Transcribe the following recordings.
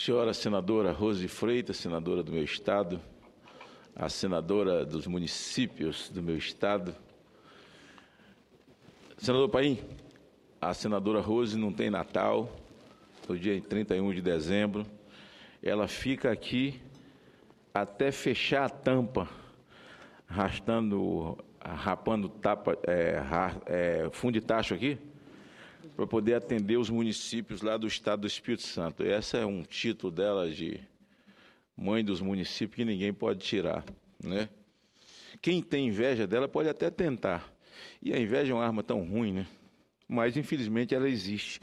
Senhora senadora Rose Freitas, senadora do meu estado, a senadora dos municípios do meu estado. Senador Paim, a senadora Rose não tem Natal, no dia 31 de dezembro. Ela fica aqui até fechar a tampa, rapando fundo de tacho aqui, para poder atender os municípios lá do estado do Espírito Santo. Esse é um título dela de mãe dos municípios que ninguém pode tirar, né? Quem tem inveja dela pode até tentar. E a inveja é uma arma tão ruim, né? Mas, infelizmente, ela existe.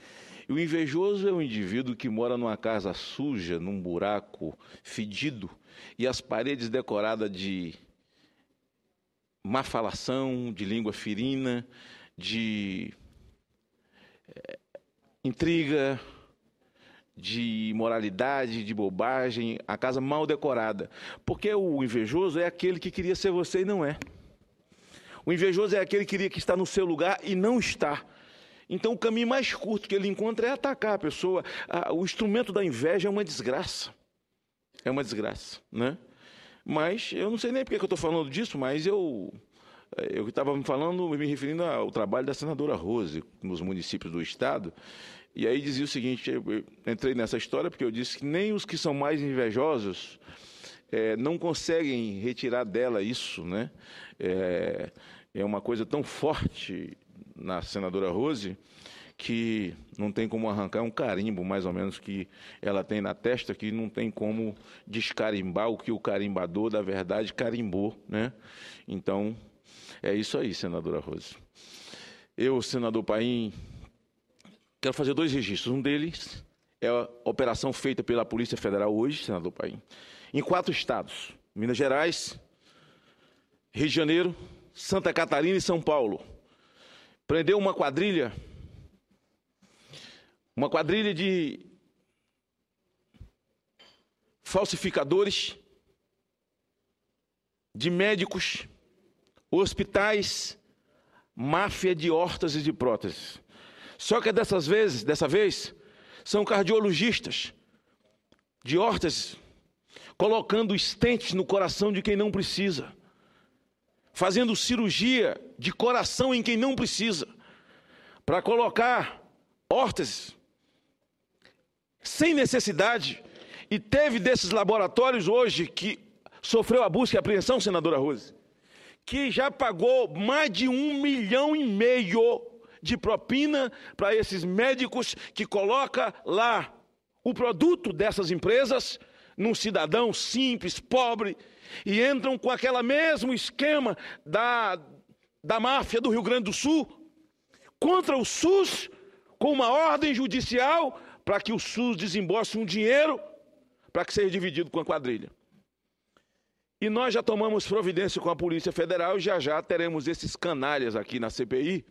E o invejoso é o indivíduo que mora numa casa suja, num buraco fedido, e as paredes decoradas de má falação, de língua ferina, de intriga, de imoralidade, de bobagem, a casa mal decorada. Porque o invejoso é aquele que queria ser você e não é. O invejoso é aquele que queria que está no seu lugar e não está. Então, o caminho mais curto que ele encontra é atacar a pessoa. O instrumento da inveja é uma desgraça. É uma desgraça, né? Mas eu não sei nem porque que eu estou falando disso, mas eu estava me referindo ao trabalho da senadora Rose nos municípios do estado. E aí dizia o seguinte, eu entrei nessa história porque eu disse que nem os que são mais invejosos não conseguem retirar dela isso, né? É uma coisa tão forte na senadora Rose que não tem como arrancar um carimbo, mais ou menos, que ela tem na testa, que não tem como descarimbar o que o carimbador da verdade carimbou, né? Então, é isso aí, senadora Rose. Eu, senador Paim, quero fazer 2 registros. Um deles é a operação feita pela Polícia Federal hoje, senador Paim, em 4 estados: Minas Gerais, Rio de Janeiro, Santa Catarina e São Paulo. Prendeu uma quadrilha de falsificadores, de médicos, hospitais, máfia de órteses e de próteses. Só que dessa vez, são cardiologistas de órteses, colocando estentes no coração de quem não precisa, fazendo cirurgia de coração em quem não precisa, para colocar órteses sem necessidade. E teve desses laboratórios hoje que sofreu a busca e apreensão, senadora Rose, que já pagou mais de 1,5 milhão de propina para esses médicos que coloca lá o produto dessas empresas num cidadão simples, pobre, e entram com aquele mesmo esquema da máfia do Rio Grande do Sul contra o SUS, com uma ordem judicial para que o SUS desembolse um dinheiro para que seja dividido com a quadrilha. E nós já tomamos providência com a Polícia Federal e já teremos esses canalhas aqui na CPI.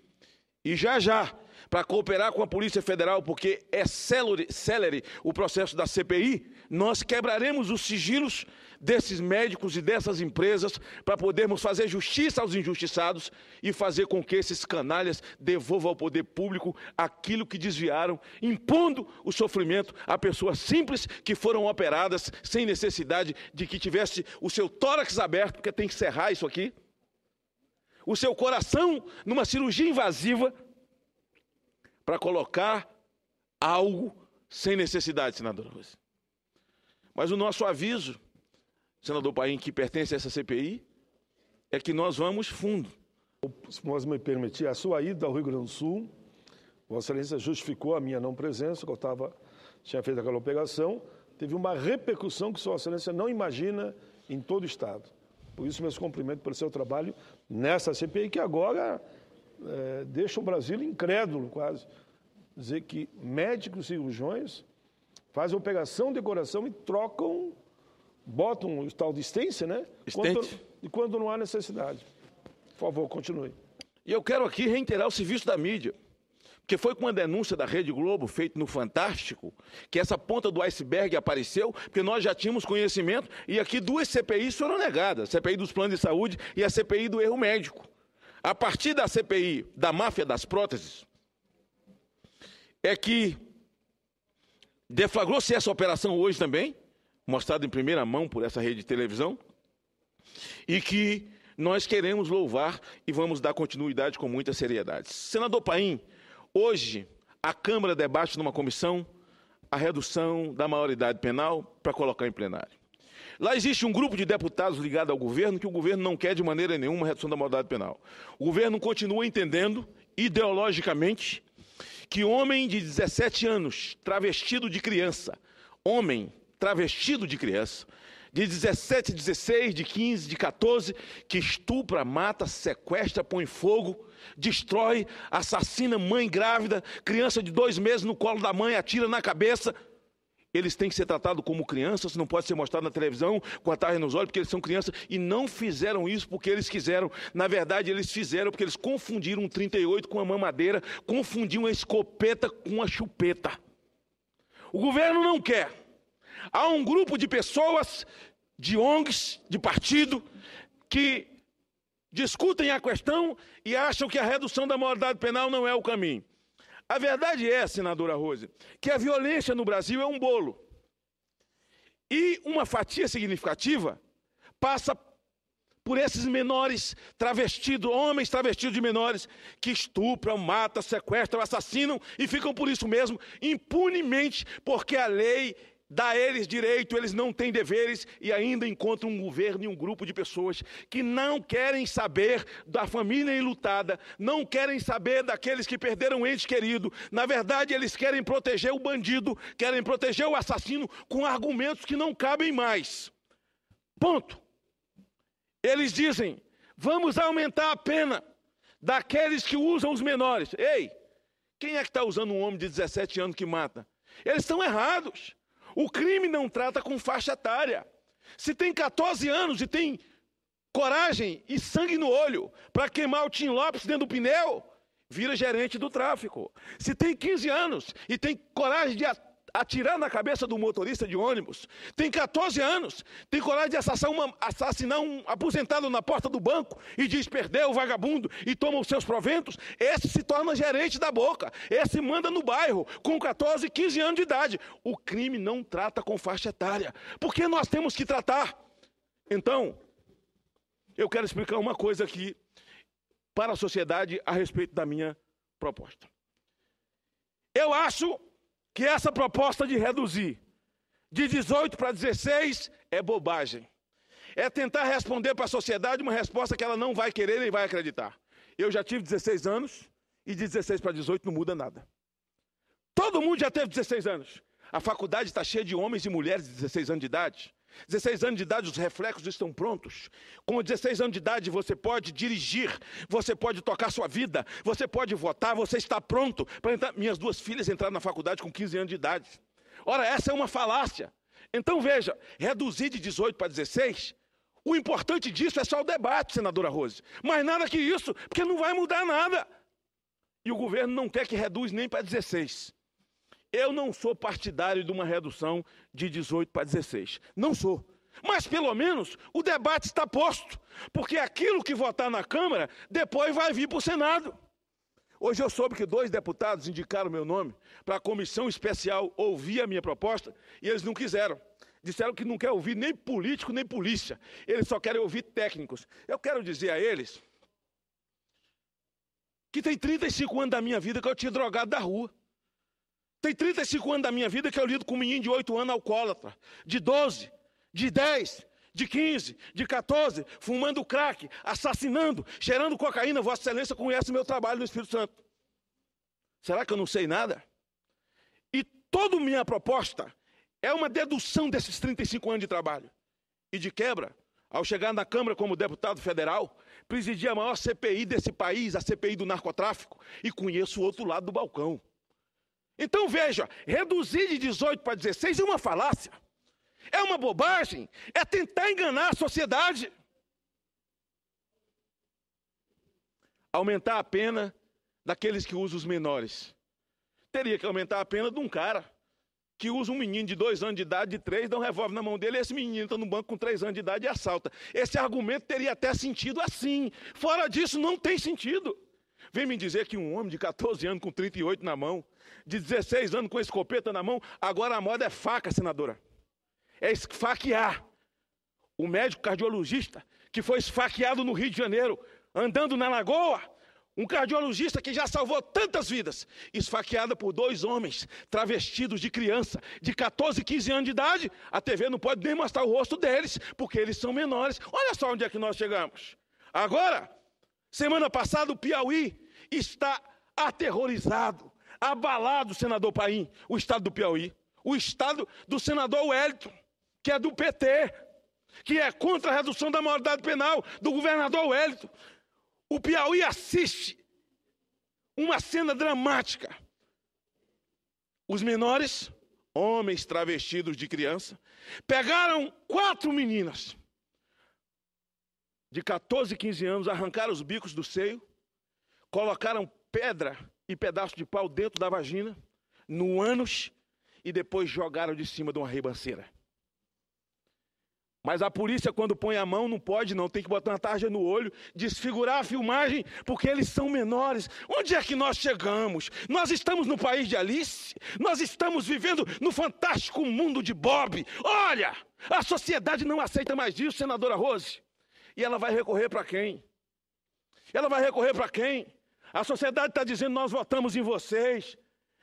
E já, para cooperar com a Polícia Federal, porque é célere o processo da CPI, nós quebraremos os sigilos desses médicos e dessas empresas para podermos fazer justiça aos injustiçados e fazer com que esses canalhas devolvam ao poder público aquilo que desviaram, impondo o sofrimento a pessoas simples que foram operadas sem necessidade de que tivesse o seu tórax aberto, porque tem que serrar isso aqui, o seu coração numa cirurgia invasiva, para colocar algo sem necessidade, senadora Rose. Mas o nosso aviso, senador Paim, que pertence a essa CPI, é que nós vamos fundo. Se você me permitir, a sua ida ao Rio Grande do Sul, Vossa Excelência justificou a minha não presença, que eu tinha feito aquela operação, teve uma repercussão que Vossa Excelência não imagina em todo o Estado. Por isso, meus cumprimentos pelo seu trabalho nessa CPI, que agora deixa o Brasil incrédulo quase. Dizer que médicos e cirurgiões fazem operação de coração e trocam, botam o tal de estência, né? Quando não há necessidade. Por favor, continue. E eu quero aqui reiterar o serviço da mídia, porque foi com uma denúncia da Rede Globo, feita no Fantástico, que essa ponta do iceberg apareceu, porque nós já tínhamos conhecimento, e aqui 2 CPIs foram negadas, a CPI dos planos de saúde e a CPI do erro médico. A partir da CPI da máfia das próteses, é que Deflagrou-se essa operação hoje também, mostrada em primeira mão por essa rede de televisão, e que nós queremos louvar e vamos dar continuidade com muita seriedade. Senador Paim, hoje a Câmara debate numa comissão a redução da maioridade penal para colocar em plenário. Lá existe um grupo de deputados ligado ao governo que o governo não quer de maneira nenhuma a redução da maioridade penal. O governo continua entendendo, ideologicamente, que homem de 17 anos, travestido de criança, homem travestido de criança, de 17, 16, de 15, de 14, que estupra, mata, sequestra, põe fogo, destrói, assassina mãe grávida, criança de 2 meses no colo da mãe, atira na cabeça. Eles têm que ser tratados como crianças, não pode ser mostrado na televisão com a tarja nos olhos, porque eles são crianças, e não fizeram isso porque eles quiseram. Na verdade, eles fizeram porque eles confundiram um 38 com uma mamadeira, confundiram uma escopeta com uma chupeta. O governo não quer. Há um grupo de pessoas, de ONGs, de partido, que discutem a questão e acham que a redução da maioridade penal não é o caminho. A verdade é, senadora Rose, que a violência no Brasil é um bolo. E uma fatia significativa passa por esses menores travestidos, homens travestidos de menores, que estupram, matam, sequestram, assassinam e ficam por isso mesmo impunemente, porque a lei dá a eles direito, eles não têm deveres e ainda encontram um governo e um grupo de pessoas que não querem saber da família enlutada, não querem saber daqueles que perderam um ente querido. Na verdade, eles querem proteger o bandido, querem proteger o assassino com argumentos que não cabem mais. Ponto. Eles dizem, vamos aumentar a pena daqueles que usam os menores. Ei, quem é que está usando um homem de 17 anos que mata? Eles estão errados. O crime não trata com faixa etária. Se tem 14 anos e tem coragem e sangue no olho para queimar o Tim Lopes dentro do pneu, vira gerente do tráfico. Se tem 15 anos e tem coragem de atirar na cabeça do motorista de ônibus, tem 14 anos, tem coragem de assassinar um aposentado na porta do banco e diz perdeu o vagabundo e toma os seus proventos, esse se torna gerente da boca, esse manda no bairro com 14, 15 anos de idade. O crime não trata com faixa etária. Por que nós temos que tratar? Então, eu quero explicar uma coisa aqui para a sociedade a respeito da minha proposta. Eu acho que essa proposta de reduzir de 18 para 16 é bobagem. É tentar responder para a sociedade uma resposta que ela não vai querer nem vai acreditar. Eu já tive 16 anos e de 16 para 18 não muda nada. Todo mundo já teve 16 anos. A faculdade está cheia de homens e mulheres de 16 anos de idade. 16 anos de idade, os reflexos estão prontos. Com 16 anos de idade, você pode dirigir, você pode tocar sua vida, você pode votar, você está pronto para entrar. Minhas 2 filhas entraram na faculdade com 15 anos de idade. Ora, essa é uma falácia. Então, veja, reduzir de 18 para 16, o importante disso é só o debate, senadora Rose. Mas nada que isso, porque não vai mudar nada. E o governo não quer que reduz nem para 16. Eu não sou partidário de uma redução de 18 para 16. Não sou. Mas, pelo menos, o debate está posto. Porque aquilo que votar na Câmara, depois vai vir para o Senado. Hoje eu soube que 2 deputados indicaram meu nome para a comissão especial ouvir a minha proposta e eles não quiseram. Disseram que não quer ouvir nem político, nem polícia. Eles só querem ouvir técnicos. Eu quero dizer a eles que tem 35 anos da minha vida que eu tinha drogado da rua. Tem 35 anos da minha vida que eu lido com um menino de 8 anos alcoólatra, de 12, de 10, de 15, de 14, fumando crack, assassinando, cheirando cocaína. Vossa Excelência conhece meu trabalho no Espírito Santo. Será que eu não sei nada? E toda minha proposta é uma dedução desses 35 anos de trabalho. E de quebra, ao chegar na Câmara como deputado federal, presidi a maior CPI desse país, a CPI do narcotráfico, e conheço o outro lado do balcão. Então, veja, reduzir de 18 para 16 é uma falácia, é uma bobagem, é tentar enganar a sociedade. Aumentar a pena daqueles que usam os menores. Teria que aumentar a pena de um cara que usa um menino de 2 anos de idade, de 3, dá um revólver na mão dele, e esse menino está no banco com 3 anos de idade e assalta. Esse argumento teria até sentido assim. Fora disso, não tem sentido. Vem me dizer que um homem de 14 anos com 38 na mão, de 16 anos com escopeta na mão, agora a moda é faca, senadora. É esfaquear. O médico cardiologista que foi esfaqueado no Rio de Janeiro, andando na lagoa, um cardiologista que já salvou tantas vidas, esfaqueada por 2 homens travestidos de criança, de 14, 15 anos de idade. A TV não pode nem mostrar o rosto deles, porque eles são menores. Olha só onde é que nós chegamos. Agora, semana passada, o Piauí está aterrorizado, abalado, senador Paim, o estado do Piauí, o estado do senador Wellington, que é do PT, que é contra a redução da maioridade penal, do governador Wellington. O Piauí assiste uma cena dramática. Os menores, homens travestidos de criança, pegaram 4 meninas de 14, 15 anos, arrancaram os bicos do seio, colocaram pedra e pedaço de pau dentro da vagina, no ânus, e depois jogaram de cima de uma ribanceira. Mas a polícia, quando põe a mão, não pode não, tem que botar uma tarja no olho, desfigurar a filmagem, porque eles são menores. Onde é que nós chegamos? Nós estamos no país de Alice? Nós estamos vivendo no fantástico mundo de Bob? Olha, a sociedade não aceita mais isso, senadora Rose. E ela vai recorrer para quem? Ela vai recorrer para quem? A sociedade está dizendo, nós votamos em vocês.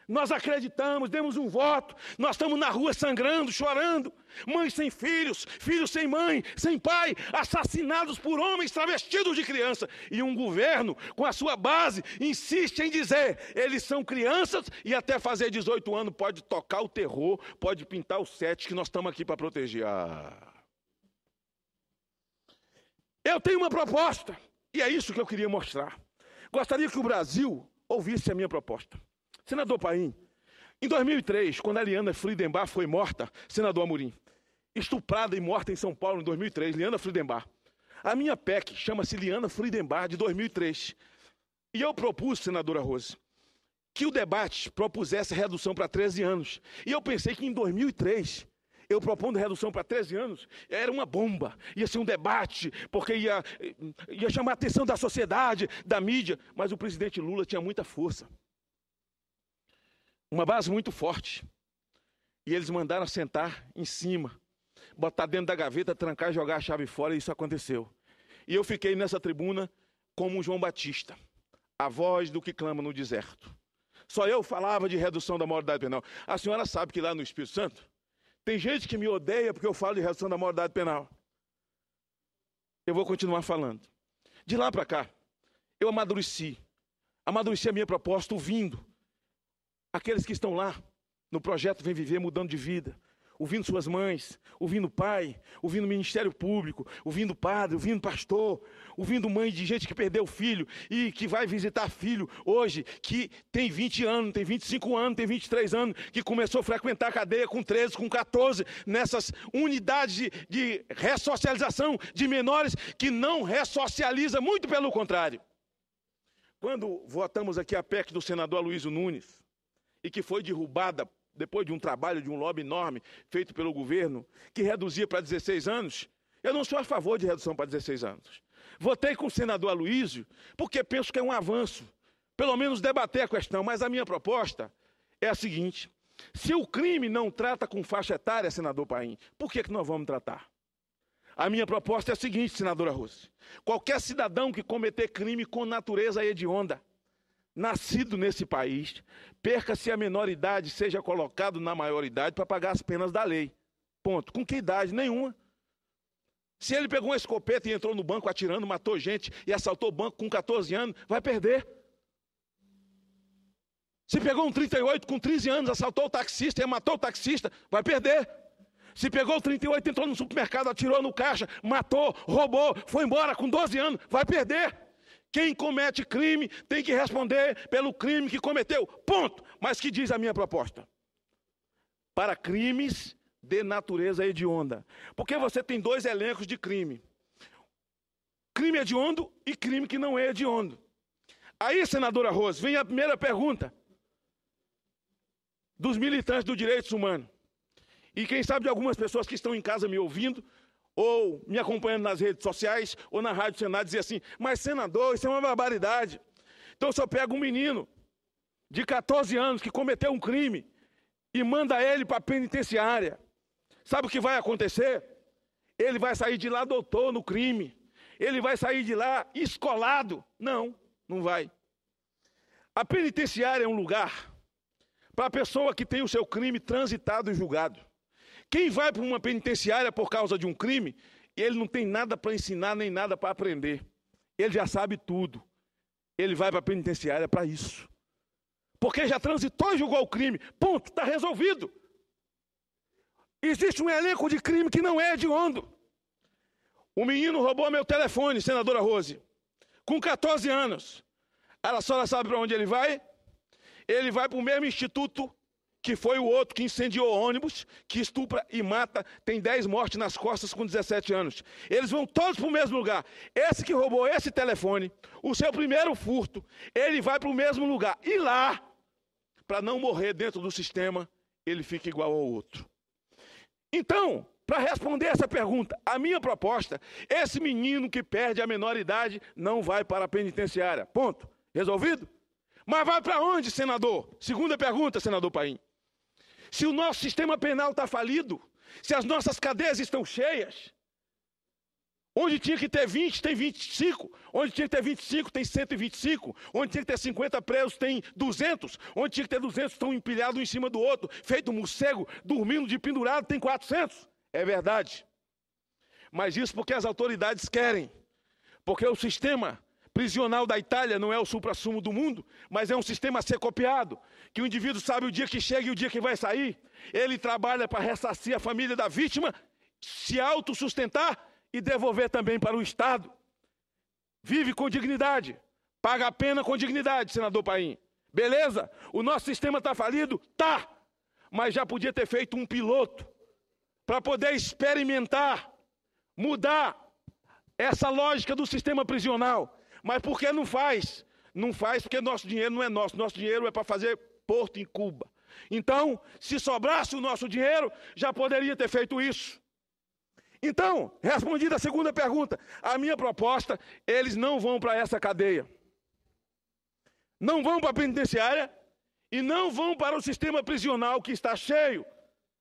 Nós acreditamos, demos um voto, nós estamos na rua sangrando, chorando, mães sem filhos, filhos sem mãe, sem pai, assassinados por homens travestidos de criança. E um governo, com a sua base, insiste em dizer, eles são crianças e até fazer 18 anos pode tocar o terror, pode pintar o 7 que nós estamos aqui para proteger. Eu tenho uma proposta, e é isso que eu queria mostrar. Gostaria que o Brasil ouvisse a minha proposta. Senador Paim, em 2003, quando a Liana Friedenbach foi morta, senador Amorim, estuprada e morta em São Paulo em 2003, Liana Friedenbach, a minha PEC chama-se Liana Friedenbach, de 2003. E eu propus, senadora Rose, que o debate propusesse redução para 13 anos. E eu pensei que em 2003, eu propondo redução para 13 anos, era uma bomba, ia ser um debate, porque ia chamar a atenção da sociedade, da mídia, mas o presidente Lula tinha muita força. Uma base muito forte. E eles mandaram sentar em cima, botar dentro da gaveta, trancar e jogar a chave fora, e isso aconteceu. E eu fiquei nessa tribuna como um João Batista, a voz do que clama no deserto. Só eu falava de redução da maioridade penal. A senhora sabe que lá no Espírito Santo, tem gente que me odeia porque eu falo de redução da maioridade penal. Eu vou continuar falando. De lá para cá, eu amadureci a minha proposta ouvindo aqueles que estão lá no projeto Vem Viver Mudando de Vida, ouvindo suas mães, ouvindo o pai, ouvindo o Ministério Público, ouvindo o padre, ouvindo o pastor, ouvindo mãe de gente que perdeu o filho e que vai visitar filho hoje, que tem 20 anos, tem 25 anos, tem 23 anos, que começou a frequentar a cadeia com 13, com 14, nessas unidades de ressocialização de menores que não ressocializa, muito pelo contrário. Quando votamos aqui a PEC do senador Aloysio Nunes, e que foi derrubada depois de um trabalho, de um lobby enorme feito pelo governo, que reduzia para 16 anos, eu não sou a favor de redução para 16 anos. Votei com o senador Aloysio, porque penso que é um avanço, pelo menos debater a questão, mas a minha proposta é a seguinte, se o crime não trata com faixa etária, senador Paim, por que nós vamos tratar? A minha proposta é a seguinte, senadora Rose, qualquer cidadão que cometer crime com natureza hedionda, nascido nesse país, perca-se a menor idade, seja colocado na maioridade para pagar as penas da lei. Ponto. Com que idade? Nenhuma. Se ele pegou uma escopeta e entrou no banco atirando, matou gente e assaltou o banco com 14 anos, vai perder. Se pegou um 38 com 13 anos, assaltou o taxista e matou o taxista, vai perder. Se pegou o 38, entrou no supermercado, atirou no caixa, matou, roubou, foi embora com 12 anos, vai perder. Quem comete crime tem que responder pelo crime que cometeu. Ponto. Mas que diz a minha proposta? Para crimes de natureza hedionda. Porque você tem 2 elencos de crime. Crime hediondo e crime que não é hediondo. Aí, senadora Rose, vem a primeira pergunta dos militantes dos direitos humanos. E quem sabe de algumas pessoas que estão em casa me ouvindo, ou me acompanhando nas redes sociais, ou na Rádio Senado, dizer assim, mas senador, isso é uma barbaridade. Então, se eu pego um menino de 14 anos que cometeu um crime e manda ele para a penitenciária, sabe o que vai acontecer? Ele vai sair de lá doutor no crime. Ele vai sair de lá escolado. Não, não vai. A penitenciária é um lugar para a pessoa que tem o seu crime transitado e julgado. Quem vai para uma penitenciária por causa de um crime, ele não tem nada para ensinar, nem nada para aprender. Ele já sabe tudo. Ele vai para a penitenciária para isso. Porque já transitou e julgou o crime. Ponto, está resolvido. Existe um elenco de crime que não é hediondo. O menino roubou meu telefone, senadora Rose, com 14 anos. A senhora sabe para onde ele vai? Ele vai para o mesmo instituto que foi o outro que incendiou ônibus, que estupra e mata, tem 10 mortes nas costas com 17 anos. Eles vão todos para o mesmo lugar. Esse que roubou esse telefone, o seu primeiro furto, ele vai para o mesmo lugar. E lá, para não morrer dentro do sistema, ele fica igual ao outro. Então, para responder essa pergunta, a minha proposta, esse menino que perde a menor idade não vai para a penitenciária. Ponto. Resolvido? Mas vai para onde, senador? Segunda pergunta, senador Paim. Se o nosso sistema penal está falido, se as nossas cadeias estão cheias, onde tinha que ter 20, tem 25, onde tinha que ter 25, tem 125, onde tinha que ter 50 presos, tem 200, onde tinha que ter 200, estão empilhados um em cima do outro, feito morcego, dormindo de pendurado, tem 400. É verdade. Mas isso porque as autoridades querem, porque o sistema prisional da Itália não é o suprassumo do mundo, mas é um sistema a ser copiado, que o indivíduo sabe o dia que chega e o dia que vai sair. Ele trabalha para ressarcir a família da vítima, se autossustentar e devolver também para o Estado. Vive com dignidade, paga a pena com dignidade, senador Paim. Beleza? O nosso sistema está falido? Tá! Mas já podia ter feito um piloto para poder experimentar, mudar essa lógica do sistema prisional. Mas por que não faz? Não faz porque nosso dinheiro não é nosso. Nosso dinheiro é para fazer porto em Cuba. Então, se sobrasse o nosso dinheiro, já poderia ter feito isso. Então, respondida a segunda pergunta, a minha proposta, eles não vão para essa cadeia. Não vão para a penitenciária e não vão para o sistema prisional que está cheio,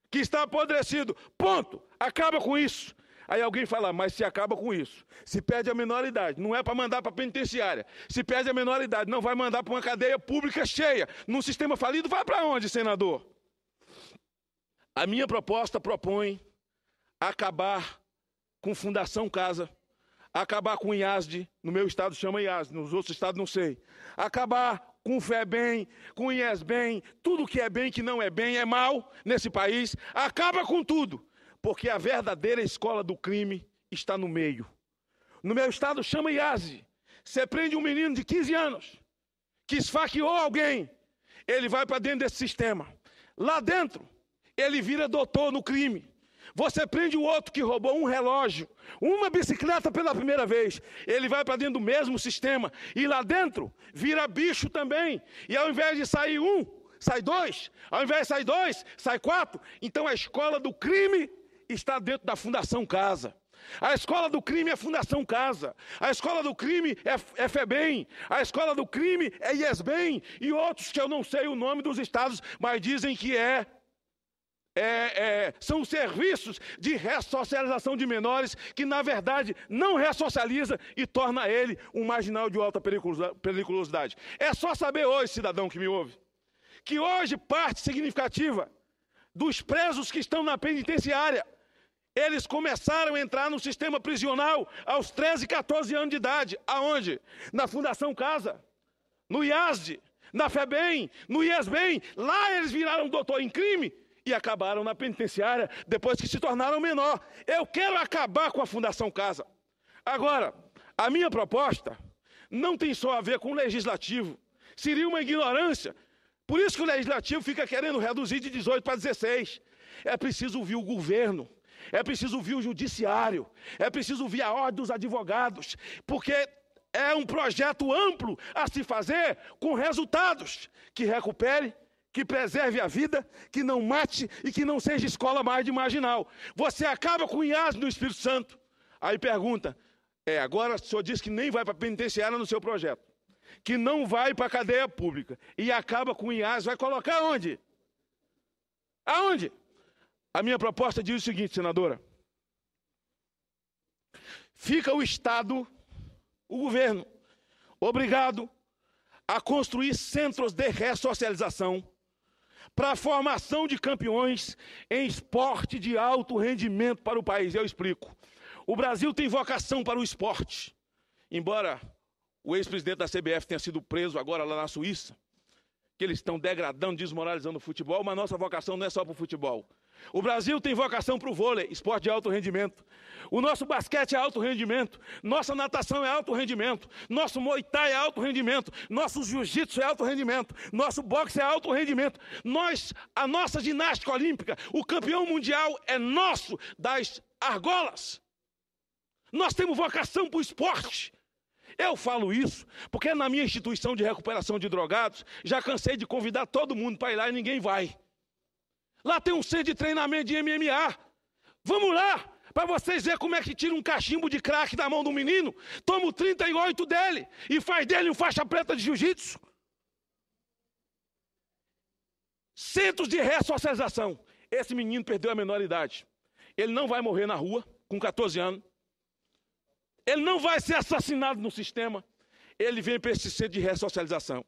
que está apodrecido. Ponto. Acaba com isso. Aí alguém fala, mas se acaba com isso, se perde a menor idade, não é para mandar para a penitenciária. Se perde a menor idade, não vai mandar para uma cadeia pública cheia. Num sistema falido, vai para onde, senador? A minha proposta propõe acabar com Fundação Casa, acabar com o IASD, no meu estado chama IASD, nos outros estados não sei. Acabar com o FEBEM, com o IESBEM, tudo que é bem, que não é bem, é mal nesse país. Acaba com tudo. Porque a verdadeira escola do crime está no meio. No meu estado chama IASE. Você prende um menino de 15 anos que esfaqueou alguém, ele vai para dentro desse sistema. Lá dentro, ele vira doutor no crime. Você prende o outro que roubou um relógio, uma bicicleta pela primeira vez, ele vai para dentro do mesmo sistema. E lá dentro, vira bicho também. E ao invés de sair um, sai dois. Ao invés de sair dois, sai 4. Então a escola do crime está dentro da Fundação Casa. A escola do crime é Fundação Casa. A escola do crime é FEBEM. A escola do crime é IESBEM. E outros que eu não sei o nome dos estados, mas dizem que são serviços de ressocialização de menores que, na verdade, não ressocializa e torna ele um marginal de alta periculosidade. É só saber hoje, cidadão que me ouve, que hoje parte significativa dos presos que estão na penitenciária, eles começaram a entrar no sistema prisional aos 13, 14 anos de idade. Aonde? Na Fundação Casa, no IASD, na FEBEM, no IESBEM. Lá eles viraram doutor em crime e acabaram na penitenciária depois que se tornaram menor. Eu quero acabar com a Fundação Casa. Agora, a minha proposta não tem só a ver com o legislativo. Seria uma ignorância. Por isso que o legislativo fica querendo reduzir de 18 para 16. É preciso ouvir o governo. É preciso ouvir o judiciário, é preciso ouvir a ordem dos advogados, porque é um projeto amplo a se fazer com resultados que recupere, que preserve a vida, que não mate e que não seja escola mais de marginal. Você acaba com o IAS no Espírito Santo. Aí pergunta, agora o senhor disse que nem vai para a penitenciária no seu projeto. que não vai para a cadeia pública e acaba com o IAS, vai colocar onde? Aonde? A minha proposta diz o seguinte, senadora. Fica o Estado, o governo, obrigado a construir centros de ressocialização para a formação de campeões em esporte de alto rendimento para o país. Eu explico. O Brasil tem vocação para o esporte. Embora o ex-presidente da CBF tenha sido preso agora lá na Suíça, que eles estão degradando, desmoralizando o futebol, mas nossa vocação não é só para o futebol. O Brasil tem vocação para o vôlei, esporte de alto rendimento. O nosso basquete é alto rendimento. Nossa natação é alto rendimento. Nosso muay thai é alto rendimento. Nosso jiu-jitsu é alto rendimento. Nosso boxe é alto rendimento. A nossa ginástica olímpica, o campeão mundial é nosso das argolas. Nós temos vocação para o esporte. Eu falo isso porque na minha instituição de recuperação de drogados, já cansei de convidar todo mundo para ir lá e ninguém vai. Lá tem um centro de treinamento de MMA. Vamos lá, para vocês verem como é que tira um cachimbo de crack da mão do menino, toma o 38 dele e faz dele um faixa preta de jiu-jitsu. Centros de ressocialização. Esse menino perdeu a menoridade. Ele não vai morrer na rua com 14 anos. Ele não vai ser assassinado no sistema. Ele vem para esse centro de ressocialização.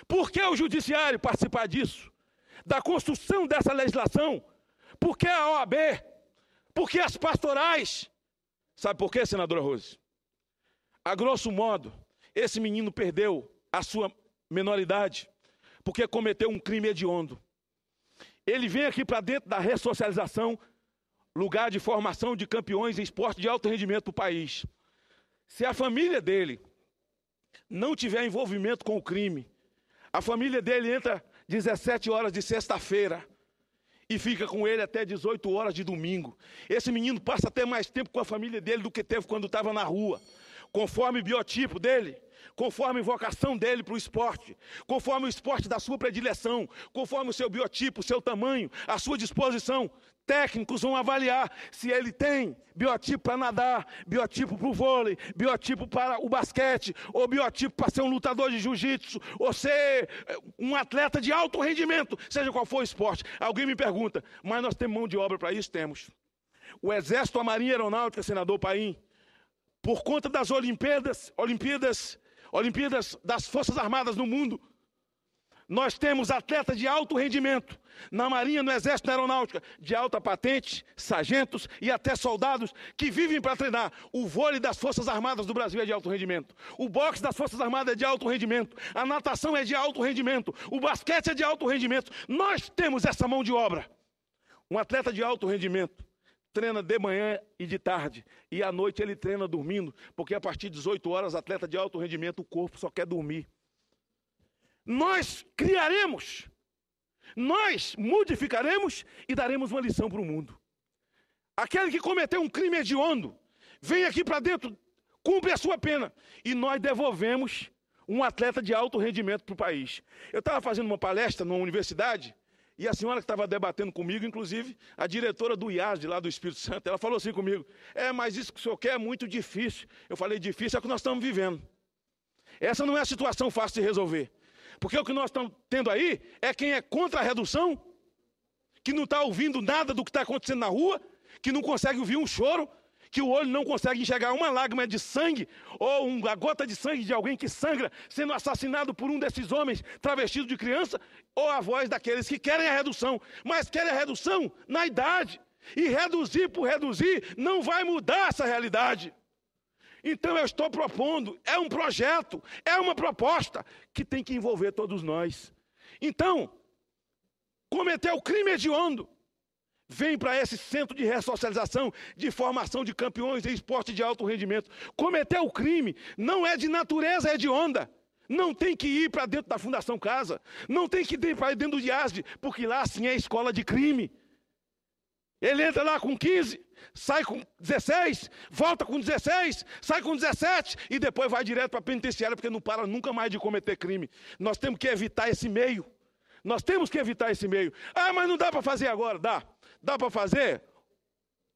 Por que o judiciário participar disso? Da construção dessa legislação? Por que a OAB? Por que as pastorais? Sabe por quê, senadora Rose? A grosso modo, esse menino perdeu a sua menoridade porque cometeu um crime hediondo. Ele vem aqui para dentro da ressocialização, lugar de formação de campeões em esporte de alto rendimento do país. Se a família dele não tiver envolvimento com o crime, a família dele entra 17 horas de sexta-feira e fica com ele até 18 horas de domingo. Esse menino passa até mais tempo com a família dele do que teve quando estava na rua. Conforme o biotipo dele, conforme a vocação dele para o esporte, conforme o esporte da sua predileção, conforme o seu biotipo, o seu tamanho, a sua disposição, técnicos vão avaliar se ele tem biotipo para nadar, biotipo para o vôlei, biotipo para o basquete, ou biotipo para ser um lutador de jiu-jitsu, ou ser um atleta de alto rendimento, seja qual for o esporte. Alguém me pergunta, mas nós temos mão de obra para isso? Temos. O Exército, a Marinha Aeronáutica, senador Paim, por conta das Olimpíadas das Forças Armadas no mundo, nós temos atletas de alto rendimento, na Marinha, no Exército, na Aeronáutica, de alta patente, sargentos e até soldados que vivem para treinar. O vôlei das Forças Armadas do Brasil é de alto rendimento. O boxe das Forças Armadas é de alto rendimento. A natação é de alto rendimento. O basquete é de alto rendimento. Nós temos essa mão de obra. Um atleta de alto rendimento treina de manhã e de tarde, e à noite ele treina dormindo, porque a partir de 18 horas, atleta de alto rendimento, o corpo só quer dormir. Nós criaremos, nós modificaremos e daremos uma lição para o mundo. Aquele que cometeu um crime hediondo, vem aqui para dentro, cumpre a sua pena, e nós devolvemos um atleta de alto rendimento para o país. Eu estava fazendo uma palestra numa universidade, e a senhora que estava debatendo comigo, inclusive, a diretora do IASD, lá do Espírito Santo, ela falou assim comigo, mas isso que o senhor quer é muito difícil. Eu falei, difícil é o que nós estamos vivendo. Essa não é a situação fácil de resolver. Porque o que nós estamos tendo aí é quem é contra a redução, que não está ouvindo nada do que está acontecendo na rua, que não consegue ouvir um choro, que o olho não consegue enxergar uma lágrima de sangue, ou uma gota de sangue de alguém que sangra, sendo assassinado por um desses homens travestido de criança, ou a voz daqueles que querem a redução, mas querem a redução na idade. E reduzir por reduzir não vai mudar essa realidade. Então eu estou propondo, é um projeto, é uma proposta que tem que envolver todos nós. Então, cometer o crime hediondo, vem para esse centro de ressocialização, de formação de campeões em esporte de alto rendimento. Cometer o crime não é de natureza hedionda. Não tem que ir para dentro da Fundação Casa. Não tem que ir para dentro do IASD, porque lá sim é escola de crime. Ele entra lá com 15, sai com 16, volta com 16, sai com 17 e depois vai direto para a penitenciária porque não para nunca mais de cometer crime. Nós temos que evitar esse meio. Nós temos que evitar esse meio. Mas não dá para fazer agora. Dá para fazer?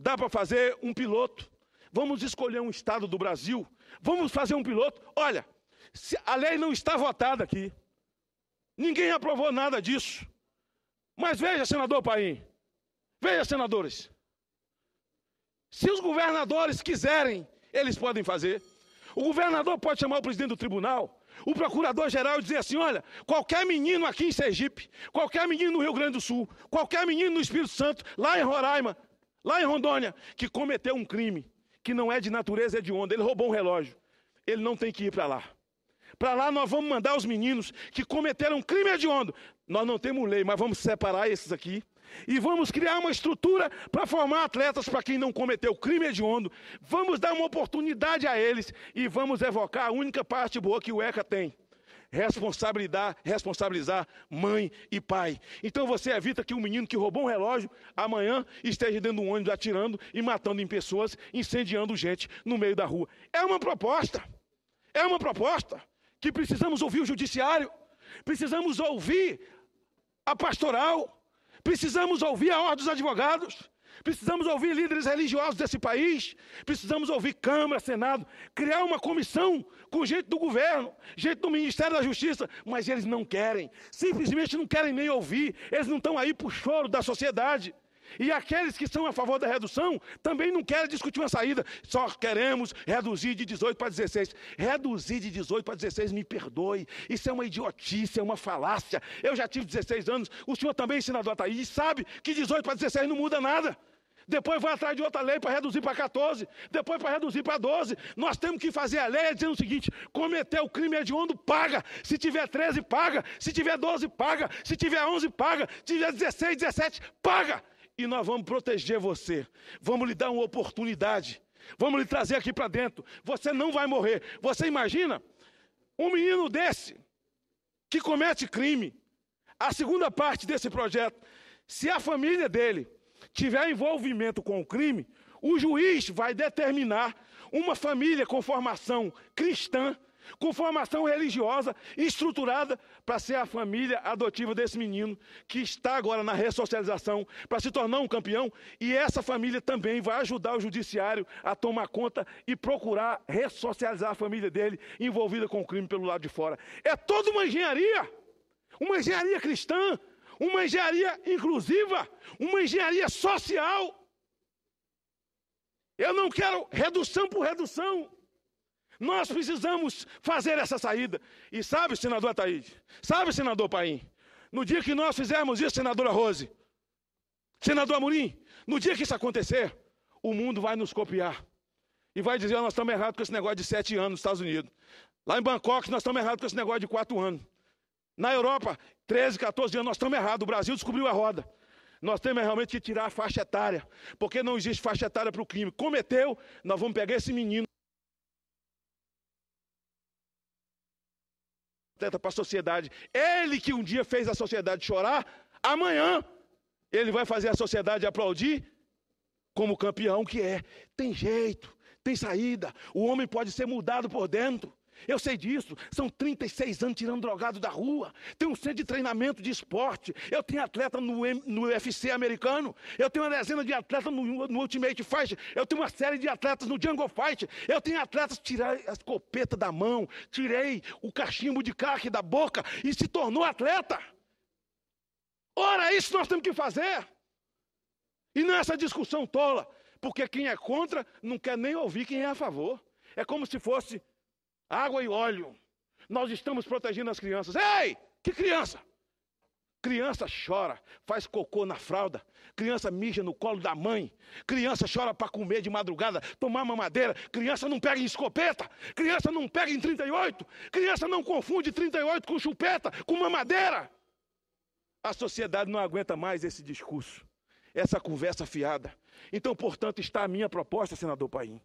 Dá para fazer um piloto. Vamos escolher um estado do Brasil. Vamos fazer um piloto. Olha, A lei não está votada aqui. Ninguém aprovou nada disso. Mas veja, senador Paim, veja, senadores, se os governadores quiserem, eles podem fazer. O governador pode chamar o presidente do tribunal, o procurador-geral e dizer assim, olha, qualquer menino aqui em Sergipe, qualquer menino no Rio Grande do Sul, qualquer menino no Espírito Santo, lá em Roraima, lá em Rondônia, que cometeu um crime, que não é de natureza, é de onda, ele roubou um relógio, ele não tem que ir para lá. Para lá nós vamos mandar os meninos que cometeram crime hediondo. Nós não temos lei, mas vamos separar esses aqui. E vamos criar uma estrutura para formar atletas para quem não cometeu crime hediondo. Vamos dar uma oportunidade a eles e vamos evocar a única parte boa que o ECA tem. Responsabilizar mãe e pai. Então você evita que um menino que roubou um relógio, amanhã esteja dentro de um ônibus atirando e matando em pessoas, incendiando gente no meio da rua. É uma proposta que precisamos ouvir o judiciário, precisamos ouvir a pastoral, precisamos ouvir a ordem dos advogados, precisamos ouvir líderes religiosos desse país, precisamos ouvir Câmara, Senado, criar uma comissão com gente do governo, gente do Ministério da Justiça, mas eles não querem, simplesmente não querem nem ouvir, eles não estão aí para o choro da sociedade. E aqueles que são a favor da redução também não querem discutir uma saída, só queremos reduzir de 18 para 16. Reduzir de 18 para 16, me perdoe, isso é uma idiotice, é uma falácia. Eu já tive 16 anos, o senhor também, senador Ataíde, e sabe que 18 para 16 não muda nada. Depois vai atrás de outra lei para reduzir para 14, depois para reduzir para 12. Nós temos que fazer a lei dizendo o seguinte, cometeu o crime hediondo, paga. Se tiver 13, paga. Se tiver 12, paga. Se tiver 11, paga. Se tiver 16, 17, paga. E nós vamos proteger você, vamos lhe dar uma oportunidade, vamos lhe trazer aqui para dentro, você não vai morrer. Você imagina um menino desse, que comete crime, a segunda parte desse projeto, se a família dele tiver envolvimento com o crime, o juiz vai determinar uma família com formação cristã, com formação religiosa, estruturada para ser a família adotiva desse menino, que está agora na ressocialização, para se tornar um campeão, e essa família também vai ajudar o judiciário a tomar conta e procurar ressocializar a família dele, envolvida com o crime pelo lado de fora. É toda uma engenharia cristã, uma engenharia inclusiva, uma engenharia social. Eu não quero redução por redução. Nós precisamos fazer essa saída. E sabe, senador Ataíde, sabe, senador Paim, no dia que nós fizermos isso, senadora Rose, senador Amorim, no dia que isso acontecer, o mundo vai nos copiar. E vai dizer, nós estamos errados com esse negócio de 7 anos nos Estados Unidos. Lá em Bangkok, nós estamos errados com esse negócio de 4 anos. Na Europa, 13, 14 anos, nós estamos errados. O Brasil descobriu a roda. Nós temos realmente que tirar a faixa etária, porque não existe faixa etária para o crime. Cometeu, nós vamos pegar esse menino para a sociedade. Ele que um dia fez a sociedade chorar, amanhã ele vai fazer a sociedade aplaudir como campeão que é. Tem jeito, tem saída. O homem pode ser mudado por dentro. Eu sei disso, são 36 anos tirando drogado da rua, tem um centro de treinamento de esporte, eu tenho atleta no UFC americano, eu tenho uma dezena de atletas no Ultimate Fight, eu tenho uma série de atletas no Jungle Fight, eu tenho atletas que tirei a escopeta da mão, tirei o cachimbo de crack da boca e se tornou atleta. Ora, isso nós temos que fazer. E não é essa discussão tola, porque quem é contra não quer nem ouvir quem é a favor. É como se fosse água e óleo. Nós estamos protegendo as crianças. Ei, que criança? Criança chora, faz cocô na fralda. Criança mija no colo da mãe. Criança chora para comer de madrugada, tomar mamadeira. Criança não pega em escopeta. Criança não pega em 38. Criança não confunde 38 com chupeta, com mamadeira. A sociedade não aguenta mais esse discurso, essa conversa fiada. Então, portanto, está a minha proposta, senador Paim.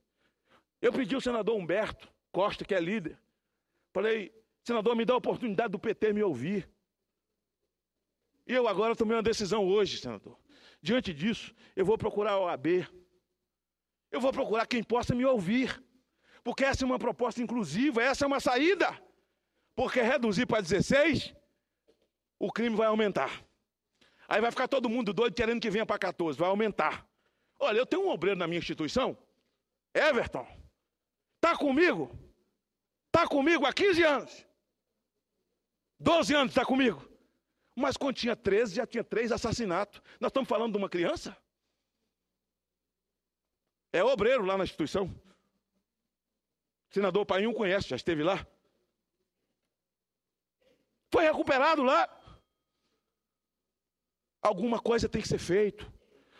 Eu pedi ao senador Humberto Costa, que é líder. Falei, senador, me dá a oportunidade do PT me ouvir. E eu agora tomei uma decisão hoje, senador. Diante disso, eu vou procurar a OAB. Eu vou procurar quem possa me ouvir. Porque essa é uma proposta inclusiva, essa é uma saída. Porque reduzir para 16, o crime vai aumentar. Aí vai ficar todo mundo doido querendo que venha para 14, vai aumentar. Olha, eu tenho um obreiro na minha instituição, Everton. Está comigo? Está comigo há 15 anos. 12 anos está comigo. Mas quando tinha 13, já tinha 3 assassinatos. Nós estamos falando de uma criança? É obreiro lá na instituição. O senador Painho conhece, já esteve lá. Foi recuperado lá. Alguma coisa tem que ser feito.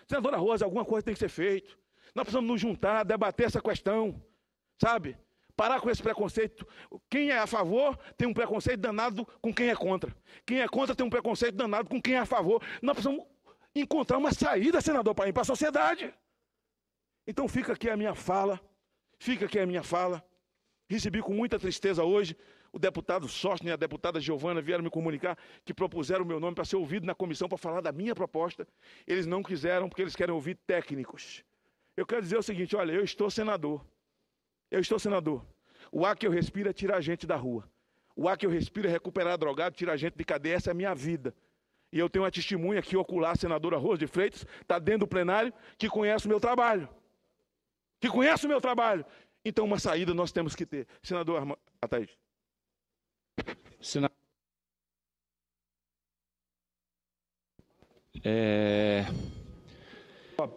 Senadora Rosa, alguma coisa tem que ser feito. Nós precisamos nos juntar, debater essa questão, sabe? Parar com esse preconceito. Quem é a favor tem um preconceito danado com quem é contra. Quem é contra tem um preconceito danado com quem é a favor. Nós precisamos encontrar uma saída, senador Paim, para a sociedade. Então fica aqui a minha fala. Recebi com muita tristeza hoje o deputado Sóstene e a deputada Giovana vieram me comunicar que propuseram o meu nome para ser ouvido na comissão para falar da minha proposta. Eles não quiseram porque eles querem ouvir técnicos. Eu quero dizer o seguinte, olha, eu estou senador. O ar que eu respiro é tirar a gente da rua. O ar que eu respiro é recuperar drogado, tirar a gente de cadeia. Essa é a minha vida. E eu tenho uma testemunha aqui ocular, a senadora Rosa de Freitas, está dentro do plenário, que conhece o meu trabalho. Então, uma saída nós temos que ter. Senador Ataíde.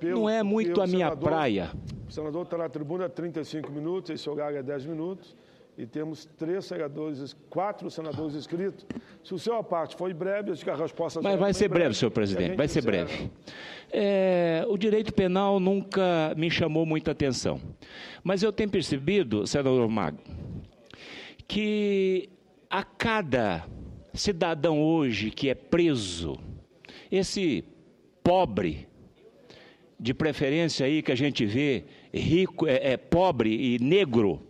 Não é muito a minha praia. O senador está na tribuna há 35 minutos, esse horário é 10 minutos, e temos 4 senadores inscritos. Se o senhor a parte foi breve, acho que a resposta... Mas vai ser breve, senhor presidente, vai ser breve. O direito penal nunca me chamou muita atenção. Mas eu tenho percebido, senador Mago, que a cada cidadão hoje que é preso, esse pobre, de preferência aí que a gente vê, rico, pobre e negro,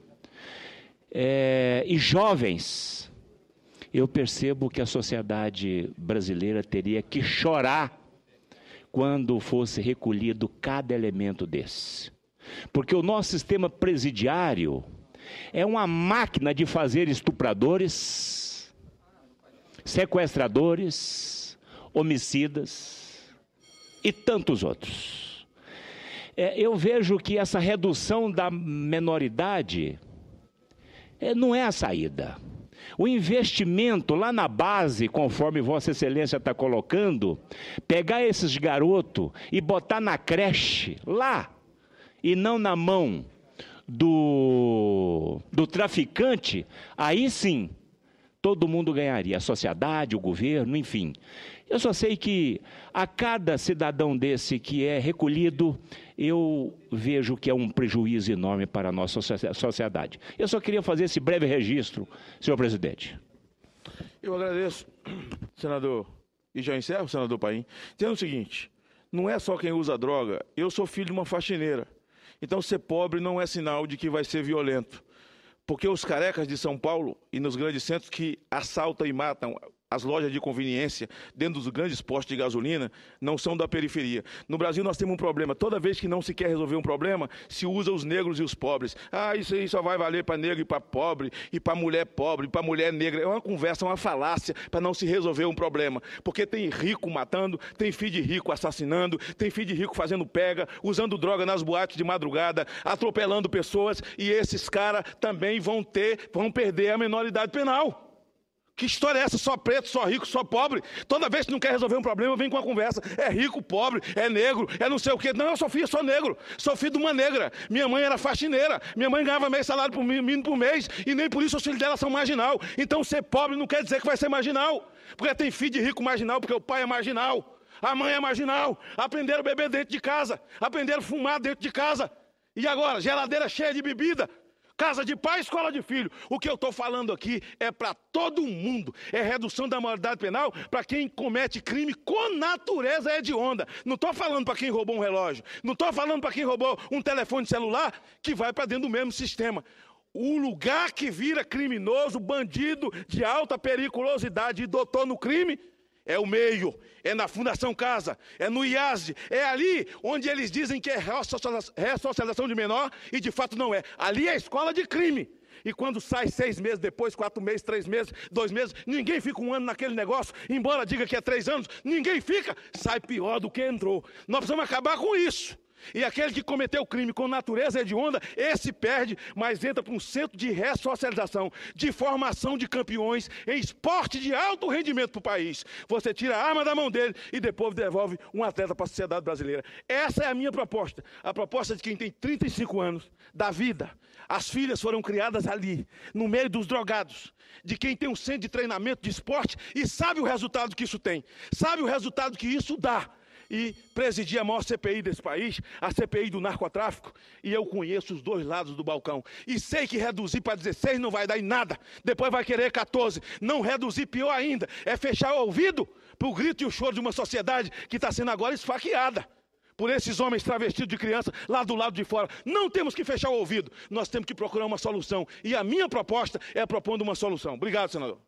e jovens, eu percebo que a sociedade brasileira teria que chorar quando fosse recolhido cada elemento desse. Porque o nosso sistema presidiário é uma máquina de fazer estupradores, sequestradores, homicidas e tantos outros. Eu vejo que essa redução da menoridade não é a saída. O investimento lá na base, conforme Vossa Excelência está colocando, pegar esses garotos e botar na creche, lá, e não na mão do traficante, aí sim, todo mundo ganharia, a sociedade, o governo, enfim. Eu só sei que a cada cidadão desse que é recolhido, eu vejo que é um prejuízo enorme para a nossa sociedade. Eu só queria fazer esse breve registro, senhor presidente. Eu agradeço, senador, e já encerro, senador Paim. Dizendo o seguinte, não é só quem usa droga, eu sou filho de uma faxineira. Então ser pobre não é sinal de que vai ser violento. Porque os carecas de São Paulo e nos grandes centros que assaltam e matam as lojas de conveniência dentro dos grandes postos de gasolina não são da periferia. No Brasil nós temos um problema. Toda vez que não se quer resolver um problema, se usa os negros e os pobres. Isso aí só vai valer para negro e para pobre, e para mulher pobre, e para mulher negra. É uma conversa, uma falácia para não se resolver um problema. Porque tem rico matando, tem filho de rico assassinando, tem filho de rico fazendo pega, usando droga nas boates de madrugada, atropelando pessoas, e esses caras também vão perder a menoridade penal. Que história é essa? Só preto, só rico, só pobre? Toda vez que não quer resolver um problema, vem com a conversa. É rico, pobre, é negro, é não sei o quê. Não, eu sou negro. Sou filho de uma negra. Minha mãe era faxineira. Minha mãe ganhava meio salário mínimo por mês. E nem por isso os filhos dela são marginal. Então ser pobre não quer dizer que vai ser marginal. Porque tem filho de rico marginal, porque o pai é marginal. A mãe é marginal. Aprenderam a beber dentro de casa. Aprenderam a fumar dentro de casa. E agora? Geladeira cheia de bebida. Casa de pai, escola de filho. O que eu estou falando aqui é para todo mundo. É redução da maioridade penal para quem comete crime com natureza hedionda. Não estou falando para quem roubou um relógio. Não estou falando para quem roubou um telefone celular que vai para dentro do mesmo sistema. O lugar que vira criminoso, bandido de alta periculosidade e doutor no crime, é o meio, é na Fundação Casa, é no IASE, é ali onde eles dizem que é ressocialização de menor e de fato não é. Ali é a escola de crime. E quando sai 6 meses depois, 4 meses, 3 meses, 2 meses, ninguém fica 1 ano naquele negócio, embora diga que é 3 anos, ninguém fica, sai pior do que entrou. Nós precisamos acabar com isso. E aquele que cometeu o crime com natureza hedionda, esse perde, mas entra para um centro de ressocialização, de formação de campeões em esporte de alto rendimento para o país. Você tira a arma da mão dele e depois devolve um atleta para a sociedade brasileira. Essa é a minha proposta. A proposta de quem tem 35 anos da vida. As filhas foram criadas ali, no meio dos drogados. De quem tem um centro de treinamento de esporte e sabe o resultado que isso tem. Sabe o resultado que isso dá. E presidi a maior CPI desse país, a CPI do narcotráfico, e eu conheço os dois lados do balcão. E sei que reduzir para 16 não vai dar em nada, depois vai querer 14. Não reduzir, pior ainda, é fechar o ouvido para o grito e o choro de uma sociedade que está sendo agora esfaqueada por esses homens travestidos de criança lá do lado de fora. Não temos que fechar o ouvido, nós temos que procurar uma solução. E a minha proposta é propondo uma solução. Obrigado, senador.